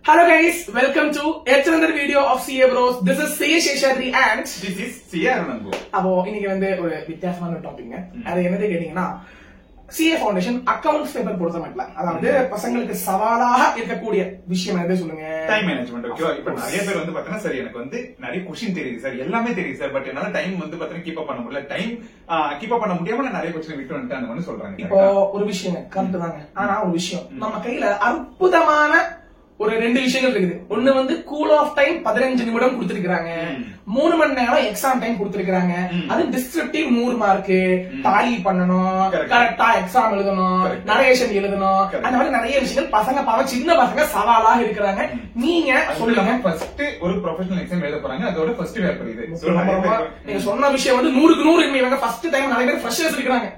Hello guys, welcome to yet another video of CA Bros. This is CA Sheshadri and this is CA Arunangu. அப்போ இன்னைக்கு வந்து ஒரு வித்தியாசமான டாபிக்ங்க. அது என்னது கேட்டீங்கன்னா CA ஃபவுண்டேஷன் அக்கவுண்ட்ஸ் பேப்பர் பொறுத்த மட்டும் அதாவது பசங்களுக்கு சவாலாக இருக்கக்கூடிய விஷயம் என்னது சொல்லுங்க. Time management. ஓகேவா? இப்ப நிறைய பேர் வந்து பாத்தீங்கன்னா சரி எனக்கு வந்து நிறைய क्वेश्चन தெரியுது சார், எல்லாமே தெரியுது சார், பட் என்னால டைம் வந்து பாத்தீங்கன்னா கீப் அப் பண்ண முடியல, டைம் கீப் அப் பண்ண முடியாம நான் நிறைய क्वेश्चन விட்டு வந்துட்டேன் அந்த மாதிரி சொல்றாங்க. இப்போ ஒரு விஷயம் கரெக்ட் தாங்க. ஆனா ஒரு விஷயம் நம்ம கையில அற்புதமான ஒரு ரெண்டு விஷயங்கள் இருக்குது. ஒண்ணு வந்து கூல் ஆஃப் டைம் 15 நிமிடம் கொடுத்திருக்காங்க, 3 மணி நேரம் எக்ஸாம் டைம் கொடுத்திருக்காங்க. அது டிஸ்கிரிப்டிவ் 100 மார்க், டாலி பண்ணணும், கரெக்டா எக்ஸாம் எழுதணும், நரேஷன் எழுதணும், அந்த மாதிரி நிறைய விஷயங்கள் பசங்க பாவம் சின்ன பசங்க சவாலாக இருக்கிறாங்க. நீங்க சொல்லுங்க, ஃபர்ஸ்ட் ஒரு ப்ரொஃபஷனல் எக்ஸாம் எழுத போறாங்க, அதோட ஃபர்ஸ்ட் பேப்பர் இது. நீங்க சொன்ன விஷயம் வந்து 100க்கு 100 இவங்க ஃபர்ஸ்ட் டைம் நிறைய பேர் ஃப்ரெஷர்ஸ் இருக்காங்க.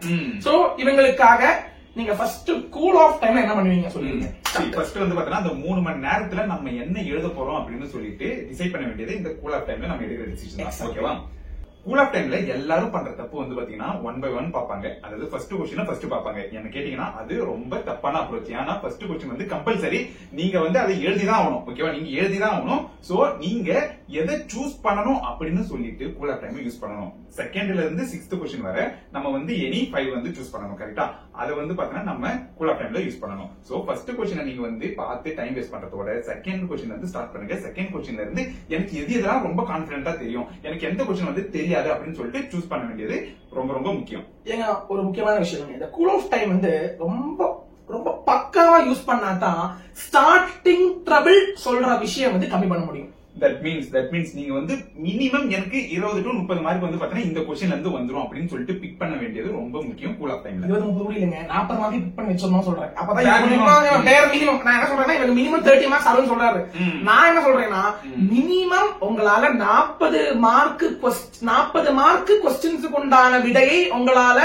சோ இவங்களுக்காக நீங்க ஃபர்ஸ்ட் கூல் ஆஃப் டைம்ல என்ன பண்ணுவீங்க சொல்லுங்க. ஃபர்ஸ்ட் வந்து பாத்தீங்கன்னா அந்த 3 மணி நேரத்துல நம்ம என்ன எழுத போறோம் அப்படின்னு சொல்லிட்டு டிசைட் பண்ண வேண்டியது இந்த கூல் ஆஃப் டைம்ல நம்ம எடுக்கிற டிசிஷன் தான். ஓகேவா? கூல் ஆஃப் டைம்ல எல்லாரும் பண்ற தப்பு வந்து பாத்தீங்கன்னா 1 by 1 பாப்பாங்க. அதாவது ஃபர்ஸ்ட் क्वेश्चन ஃபர்ஸ்ட் பாப்பாங்க. என்ன கேட்டீங்கன்னா அது ரொம்ப தப்பான அப்ரோச். ஏன்னா ஃபர்ஸ்ட் क्वेश्चन வந்து கம்பல்சரி நீங்க வந்து அதை எழுதிதான் ஆகணும். ஓகேவா? நீங்க எழுதிதான் ஆகணும். சோ நீங்க எதை சூஸ் பண்ணணும் அப்படின்னு சொல்லிட்டு கூல் ஆஃப் டைம் யூஸ் பண்ணணும். செகண்ட்ல இருந்து 6th क्वेश्चन வரை நம்ம வந்து எனி 5 வந்து சூஸ் பண்ணணும். கரெக்டா? அதை வந்து பாத்தீங்கன்னா நம்ம கூல் ஆஃப் டைம்ல யூஸ் பண்ணணும். சோ ஃபர்ஸ்ட் क्वेश्चन நீங்க வந்து பார்த்து டைம் வேஸ்ட் பண்றதோட செகண்ட் क्वेश्चन வந்து ஸ்டார்ட் பண்ணுங்க. செகண்ட் क्वेश्चनல இருந்து எனக்கு எது எதெல்லாம் ரொம்ப கான்பிடென்ட்டா தெரியும், எனக்கு எந்த क्वेश्चन வந்து தெரியாது அப்படின்னு சொல்லிட்டு சூஸ் பண்ண வேண்டியது ரொம்ப ரொம்ப முக்கியம். ஏங்க ஒரு முக்கியமான விஷயம், இந்த கூல் ஆஃப் டைம் வந்து ரொம்ப ரொம்ப பக்காவா யூஸ் பண்ணாதான் ஸ்டார்டிங் ட்ரபிள் சொல்ற விஷயம் வந்து கம்மி பண்ண முடியும். That means நீங்க வந்து மினிமம் எனக்கு 20 to 30 மார்க் வந்து பாத்தீங்கன்னா இந்த क्वेश्चनல இருந்து வந்துரும் அப்படின்னு சொல்லிட்டு பிக் பண்ண வேண்டியது ரொம்ப முக்கியம் கூல் ஆஃப் டைம்ல. 20 30 இல்லங்க 40 மார்க் பிக் பண்ணி வெச்சறணும் சொல்றேன். அப்பதான் மினிமம் நான் என்ன சொல்றேன்னா இவங்க மினிமம் 30 மார்க்ஸ் அருண் சொல்றாரு. நான் என்ன சொல்றேன்னா மினிமம் உங்களால 40 மார்க் क्वेश्चंसக்கு உண்டான விடையை உங்களால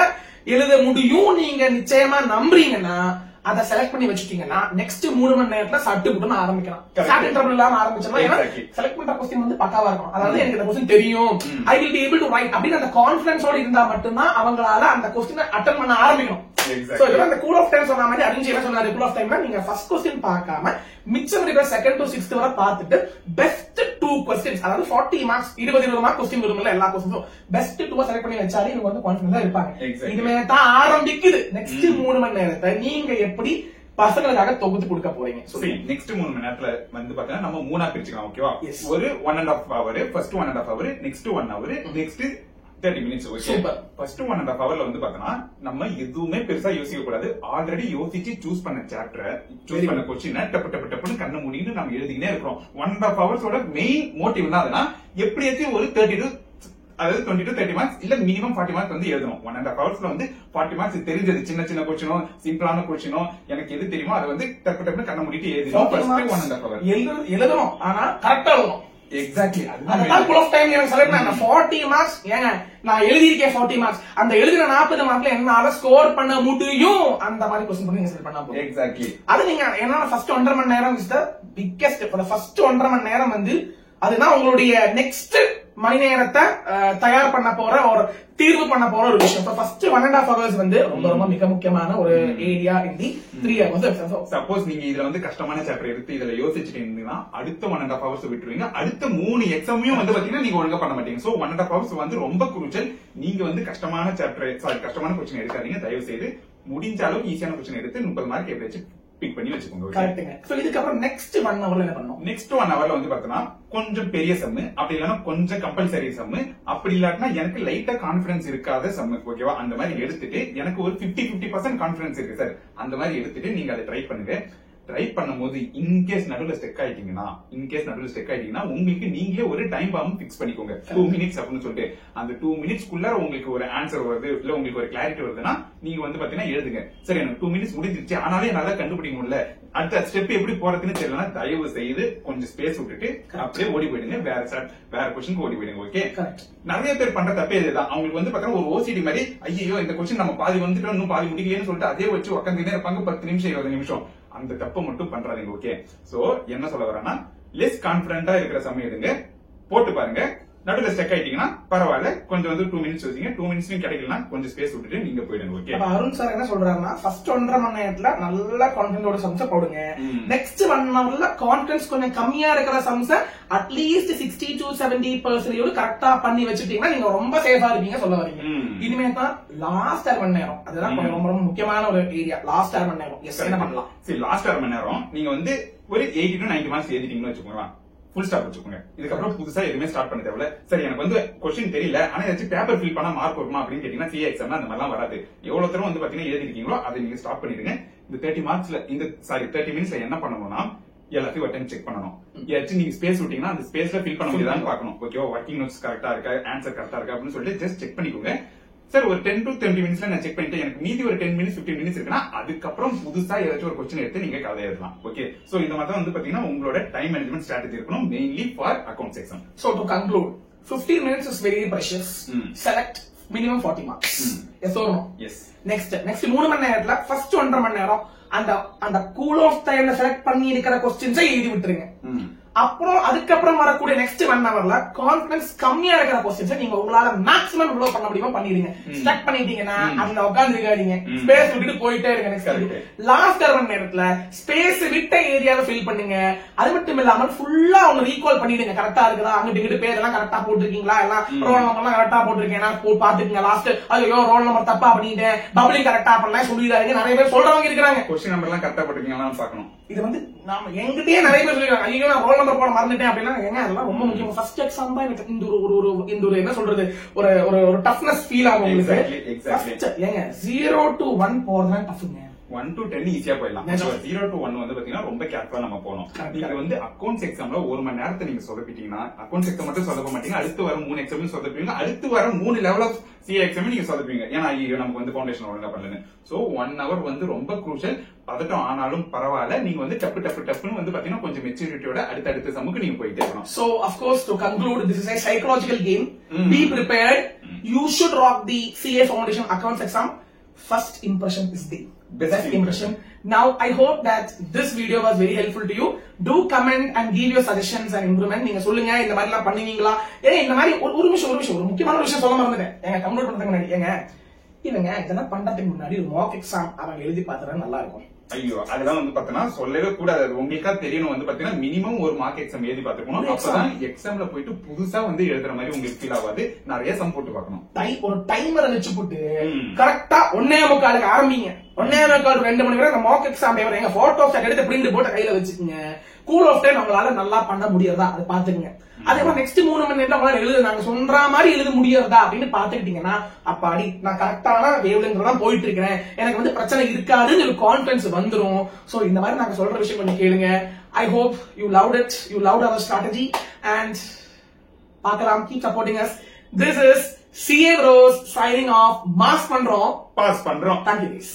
எழுத முடியும். நீங்க நிச்சயமா நம்புறீங்கன்னா அதை செலக்ட் பண்ணி வச்சுட்டீங்கன்னா நெக்ஸ்ட் 3 மணி நேரத்துல சட்டு புட்டுன்னு ஆரம்பிக்கலாம். ஸ்டார்டிங் ட்ரபிள் இல்லாம ஆரம்பிச்சோம்னா செலக்ட் பண்ற क्वेश्चन வந்து பக்காவா இருக்கும். அதாவது எனக்கு இந்த क्वेश्चन தெரியும், I will be able to right அப்படின்னு அந்த கான்ஃபிடன்ஸோட இருந்தா மட்டும்தான் அவங்களால அந்த क्वेश्चन அட்டெண்ட் பண்ண ஆரம்பிக்கணும். சோ இதெல்லாம் இந்த கூல் ஆஃப் டைம் சொன்ன மாதிரி அறிஞ்சு என்ன சொன்னாரு, கூல் ஆஃப் டைம்ல நீங்க ஃபர்ஸ்ட் क्वेश्चन பார்க்காம மிச்சம் இருக்கிற செகண்ட் டு 6th வரை பார்த்துட்டு பெஸ்ட் 2 क्वेश्चंस அதாவது 40 மார்க்ஸ் 20 மார்க் क्वेश्चन வரும்ல எல்லா क्वेश्चंஸும் பெஸ்ட் 2 செலக்ட் பண்ணி வச்சாலே இவங்க வந்து கான்ஃபிடன்ட்டா இருப்பாங்க. இதுமே தான் ஆரம்பிக்குது நெக்ஸ்ட் 3 மணி நேரத்தை நீங்க எப்படி பசங்களுக்காக தொகுத்து கொடுக்க போறீங்க. நெக்ஸ்ட் 3 மணி நேரத்துல வந்து பாத்தீங்கன்னா நம்ம 3ஆ பிரிச்சுக்கலாம். ஓகேவா? ஒரு 1.5 hour, first 1.5 hour, next 1 hour, next 30 minutes. Okay, first 1.5 hourல வந்து பாத்தீங்கன்னா நம்ம எதுவுமே பெருசா யோசிக்க கூடாது. ஆல்ரெடி யோசிச்சு சூஸ் பண்ண சாப்டர், சூஸ் பண்ண क्वेश्चन டப்பு டப்புன்னு கண்ண மூடிட்டு நம்ம எழுதினே இருக்கோம். 1.5 hours மெயின் மோட்டிவ் என்ன அதுனா எப்படியாச்சும் ஒரு 30 to 30 மார்க்ஸ் இல்ல மினிமம் 40 மார்க்ஸ் வந்து எழுதணும். 1.5 ஹவர்ஸ்ல வந்து 40 மார்க்ஸ் தெரிஞ்சது சின்ன क्वेश्चनो சிம்பிளான क्वेश्चनो எனக்கு எது தெரியுமோ அதை வந்து டப்பு கண்ண மூடிட்டு எழுதணும். ஃபர்ஸ்ட் 1.5 ஹவர் எழுதணும், ஆனா கரெக்டா எழுதணும். எக்ஸாக்ட்லி அதுதான் கூல் ஆஃப் டைம் எனக்கு செலக்ட் பண்ண 40 மார்க்ஸ். ஏங்க நான் எழுதியிருக்கேன் 40 மார்க்ஸ், அந்த எழுதின 40 மார்க்ல என்னால ஸ்கோர் பண்ண முடியும் அந்த மாதிரி क्वेश्चन பண்ணி செலக்ட் பண்ணா போதும். எக்ஸாக்ட்லி அது நீங்க என்ன ஃபர்ஸ்ட் 1.5 மணி நேரம் இஸ் தி பிக்கெஸ்ட். ஃபர்ஸ்ட் 1.5 மணி நேரம் வந்து அதுதான் உங்களுடைய நெக்ஸ்ட் மணி நேரத்தை தயார் பண்ண போற ஒரு தீர்வு பண்ண போற ஒரு விஷயம். ஃபர்ஸ்ட் 1.5 hours வந்து ரொம்ப ரொம்ப மிக முக்கியமான ஒரு ஏரியா இன் தி 3 hours. சப்போஸ் நீங்க இதுல வந்து கஷ்டமான சாப்டர் எடுத்து இதுல யோசிச்சுட்டு இருந்தீங்கன்னா அடுத்த 1.5 hours விட்டுருவீங்க. அடுத்த 3 எக்ஸாமையும் வந்து பாத்தீங்கன்னா நீங்க ஒழுங்கா பண்ண மாட்டீங்க. சோ 1.5 hours வந்து ரொம்ப குரூஷியல். நீங்க வந்து கஷ்டமான क्वेश्चन எடுக்காதீங்க. தயவு செய்து முடிஞ்ச அளவுக்கு ஈஸியான क्वेश्चन எடுத்து 30 மார்க் எப்படியாச்சும் பிக் பண்ணி வச்சுக்கோங்க. கரெக்ட்டுங்க. சோ இதுக்கு அப்புறம் நெக்ஸ்ட் 1 hourல என்ன பண்ணனும்? நெக்ஸ்ட் 1 hourல வந்து பார்த்தா கொஞ்சம் பெரிய சம், அப்படி இல்லனா கொஞ்சம் கம்பல்சரி சம், அப்படி இல்லாட்டா எனக்கு லைட்டா கான்ஃபிடன்ஸ் இருக்காத சம். ஓகேவா? அந்த மாதிரி எடுத்துட்டு எனக்கு ஒரு 50% கான்ஃபிடன்ஸ் இருக்கு சார், அந்த மாதிரி எடுத்துட்டு நீங்க அதை ட்ரை பண்ணுங்க. ட்ரை பண்ணும்போது இன்கேஸ் நடுவுல ஸ்டெக் ஆயிட்டீங்கன்னா உங்களுக்கு நீங்களே ஒரு டைம் பாம் பிக்ஸ் பண்ணிக்கோங்க. 2 minutes அப்படின்னு சொல்லிட்டு அந்த 2 minutesக்குள்ள உங்களுக்கு ஒரு ஆன்சர் வருது இல்ல உங்களுக்கு ஒரு கிளாரிட்டி வருதுன்னா நீங்க வந்து பாத்தீங்கன்னா எழுதுங்க. சரி எனக்கு 2 minutes முடிஞ்சிருச்சு ஆனாலே என்னால கண்டுபிடிக்க முடியல, அடுத்த ஸ்டெப் எப்படி போறதுன்னு தெரியலன்னா தயவு செய்து கொஞ்சம் ஸ்பேஸ் விட்டுட்டு அப்படியே ஓடி போயிடுங்க. வேற क्वेश्चनக்கு ஓடி போயிடுங்க. ஓகே, நிறைய பேர் பண்ற தப்பே இதுதான். அவங்களுக்கு வந்து பாத்தீங்கன்னா ஒரு ஓசிடி மாதிரி ஐயோ இந்த क्वेश्चन நம்ம பாதி வந்துட்டோம் இன்னும் பாதி முடிக்கலன்னு சொல்லிட்டு அதே வச்சு உட்காந்துட்டே இருப்பாங்க 10 நிமிஷம் 20 நிமிஷம். அந்த தப்பை மட்டும் பண்றாதீங்க. ஓகே, சோ என்ன சொல்ல வரேன்னா லெஸ் கான்பிடண்டா இருக்கிற சமயம் எடுங்க, போட்டு பாருங்க, நடுவுல ஸ்டக் ஆயிட்டீங்கன்னா பரவாயில்ல, கொஞ்சம் வந்து 2 மினிட்ஸ் வச்சீங்க, 2 மினிட்ஸ்லயும் கிடைக்கலனா கொஞ்சம் ஸ்பேஸ் விட்டுட்டு நீங்க போயிடுங்க. ஓகே, அப்ப அருண் சார் என்ன சொல்றாருன்னா ஃபர்ஸ்ட் 1.5 மணி நேரத்துல நல்ல கான்ஃபிடன்ஸோட சம்ஸ போடுங்க. நெக்ஸ்ட் 1 ஹவர்ல கான்ஃபிடன்ஸ் கொஞ்சம் கம்மியா இருக்கிற சம்ஸ அட்லீஸ்ட் 60 to 70% கரெக்டா பண்ணி வச்சுட்டீங்கன்னா நீங்க ரொம்ப சேஃபா இருப்பீங்க சொல்ல வரீங்க. இனிமே தான் லாஸ்ட் 1/2 மணி நேரம், அதுதான் ரொம்ப ரொம்ப முக்கியமான ஒரு ஏரியா. லாஸ்ட் 1/2 மணி நேரம் என்ன பண்ணலாம்? சரி, லாஸ்ட் 1/2 மணி நேரம் நீங்க வந்து ஒரு 80 to 90 மார்க்ஸ் எழுதிட்டீங்கன்னு வச்சுக்கோங்க, ஃபுல் ஸ்டாப் வச்சுக்கோங்க. இதுக்கப்புறம் புதுசா எதுவுமே ஸ்டார்ட் பண்ண தேவையில்ல. சரி, எனக்கு வந்து கொஸ்டின் தெரியல, ஆனா ஏதாச்சும் பேப்பர் ஃபில் பண்ணா மார்க் வருமா அப்படின்னு கேட்டீங்கன்னா சிஏ எக்ஸாம்ல அந்த மாதிரிலாம் வராது. எவ்வளவு தூரம் வந்து பாத்தீங்கன்னா எழுதிருக்கீங்களோ அதை நீங்க ஸ்டாப் பண்ணிடுங்க. இந்த 30 மினிட்ஸ்ல என்ன பண்ணணும்னா எல்லாத்தையும் ஒரு டைம் செக் பண்ணணும். ஏதாச்சும் நீங்க ஸ்பேஸ் விட்டீங்கன்னா அந்த ஸ்பேஸ்ல ஃபில் பண்ண முடியுதான்னு பார்க்கணும். ஓகேவா, ஒர்க்கிங் நோட்ஸ் கரெக்டா இருக்கா, ஆன்சர் கரெக்டா இருக்கா அப்படின்னு சொல்லிட்டு ஜஸ்ட் செக் பண்ணிக்கோங்க. சார், ஒரு 10 to 20 மினிட்ஸ்ல நான் செக் பண்ணிட்டு எனக்கு மீதி ஒரு 10 மினிட்ஸ் 15 மினிட்ஸ் இருக்குன்னா அதுக்கப்புறம் புதுசா ஏதாச்சும் ஒரு கொஸ்டின் எடுத்து நீங்க கதை எழுதலாம். ஓகே, சோ இந்த மாதிரி வந்து பாத்தீங்கன்னா உங்களோட டைம் மேனேஜ்மெண்ட் ஸ்ட்ராட்டஜி இருக்கணும், mainly for accounts exam. So to conclude, 15 minutes is very precious. Select minimum 40 marks. Yes or no? Yes. Next 3 மணி நேரத்துல ஃபர்ஸ்ட் 1.5 மணி நேரம் அந்த கூல் ஆஃப் டைம்ல செலக்ட் பண்ணி இருக்கிற கொஸ்டின்ஸை எழுதி விட்டுருங்க. அப்புறம் அதுக்கப்புறம் வரக்கூடிய நெக்ஸ்ட் 1 ஹவர்ல கான்ஃபிடன்ஸ் கம்மியா இருக்கிற கொஸ்டின்ஸ் நீங்க உங்களால மேக்ஸிமம் எவ்வளவு பண்ண முடியுமோ பண்ணிடுங்க. ஸ்டார்ட் பண்ணிட்டீங்கன்னா அதுல உட்கார்ந்து இருக்காதீங்க, ஸ்பேஸ் விட்டுட்டு போயிட்டே இருங்க. நெக்ஸ்ட் லாஸ்ட் 1/2 மணி நேரத்துல ஸ்பேஸ் விட்ட ஏரியாவை ஃபில் பண்ணுங்க. அது மட்டும் இல்லாம ஃபுல்லா அவங்க ரீகால் பண்ணிடுங்க. கரெக்டா இருக்குதா, அங்கிட்டு இங்கிட்டு பேர் எல்லாம் கரெக்டா போட்டுருக்கீங்களா, எல்லாம் ரோல் நம்பர் எல்லாம் கரெக்டா போட்டுருக்கேன் பாத்துக்கங்க. லாஸ்ட் ஐயோ ரோல் நம்பர் தப்பா பண்ணிட்டேன், பப்ளிக் கரெக்டா பண்ணலாம் சொல்லிடாதீங்க. நிறைய பேர் சொல்றவங்க இருக்காங்க, கொஸ்டின் நம்பர் எல்லாம் கரெக்டா போட்டுருக்கீங்களான்னு பார்க்கணும். இது வந்து நாம எங்கிட்டயே நிறைய பேர் சொல்லிருக்காங்க, ஐயோ நான் ரோல் நம்பர் போட மறந்துட்டேன் அப்படின்னா. ஏங்க அதெல்லாம் ரொம்ப முக்கியம். ஃபர்ஸ்ட் எக்ஸாம் தான் எனக்கு இந்த ஒரு என்ன சொல்றது ஒரு டஃப்னஸ் ஃபீல் ஆகும் உங்களுக்கு. ஃபர்ஸ்ட் ஏங்க 0 to 1 போறதுதான் டஃப்ங்க. 1 to 10 ஈஸியா போயிடலாம். 0 to 1 வந்து பாத்தீங்கன்னா ரொம்ப கேர்ஃபுல்லா நம்ம போகணும். நீங்க வந்து அக்கவுண்ட்ஸ் எக்ஸாம்ல 1 மணி நேரத்தை நீங்க சொதப்பிட்டீங்கன்னா அக்கவுண்ட்ஸ் எக்ஸாம் மட்டும் சொதப்ப மாட்டீங்க, அடுத்து வர 3 எக்ஸாம் சொதப்பீங்க, அடுத்து வர 3 லெவல் ஆஃப் சிஏ எக்ஸாம் நீங்க சொதப்பீங்க. ஏன்னா ஐயோ நமக்கு வந்து ஃபவுண்டேஷன் ஒழுங்கா பண்ணல. சோ 1 hour வந்து ரொம்ப குரூஷியல். பதட்டம் ஆனாலும் பரவாயில்ல, நீங்க வந்து டப்புன்னு வந்து பாத்தீங்கன்னா கொஞ்சம் மெச்சூரிட்டியோட அடுத்த சமுக்கு நீங்க போயிட்டே இருக்கணும். So of course to conclude, this is a psychological game. Be prepared. You should rock the CA Foundation Accounts exam. First impression is the best impression. Now I hope that this video was very helpful to you. Do comment and give your suggestions and improvement. நீங்க சொல்லுங்க இந்த மாதிரி எல்லாம் பண்ணுவீங்களா, ஏன் இந்த மாதிரி ஒரு நிமிஷம் ஒரு முக்கியமான விஷயம் சொல்ல மறந்துட்டேன். ஏங்க கம்ப்ளீட் பண்றதுக்கு முன்னாடி ஏங்க இவங்க இதெல்லாம் பண்றதுக்கு முன்னாடி ஒரு மாக் எக்ஸாம் அவங்க எழுதி பார்த்தா நல்லா இருக்கும். ஐயோ, அதெல்லாம் வந்து பாத்தீங்கன்னா சொல்லவே கூடாது. உங்களுக்கா தெரியணும் வந்து பாத்தீங்கன்னா மினிமம் ஒரு மார்க் எக்ஸாம் எழுதி பாத்துக்கணும். அப்பதான் எக்ஸாம்ல போயிட்டு புதுசா வந்து எழுதுற மாதிரி உங்களுக்கு ஃபீல் ஆகாது. நிறைய சம் போட்டு பாக்கணும். ஒரு டைமரை வச்சு போட்டு கரெக்டா 1:45 ஆரம்பிங்க. 1:45 2 மணி வரை மார்க் எக்ஸாம் பேப்பர் எங்க போட்டோஸ் எடுத்து பிரிண்ட் போட்டு கையில வச்சுக்கோங்க. கூல் ஆஃப் டைம் அவங்களால நல்லா பண்ண முடியறதா அது பாத்துக்கங்க. அதே மாதிரி நெக்ஸ்ட் 3 மணி நேரம் அவங்களால எழுத நாங்க சொல்ற மாதிரி எழுத முடியறதா அப்படின்னு பாத்துக்கிட்டீங்கன்னா அப்பாடி நான் கரெக்டான வேவ்லெங்கிறதா போயிட்டு இருக்கிறேன், எனக்கு வந்து பிரச்சனை இருக்காதுன்னு ஒரு கான்பிடன்ஸ் வந்துரும். சோ இந்த மாதிரி நாங்க சொல்ற விஷயம் கொஞ்சம் கேளுங்க. I hope you loved it. You loved our strategy and பார்க்கலாம். Keep supporting us. This is CA Bros signing off. Mask பண்றோம், பாஸ் பண்றோம். Thank you guys.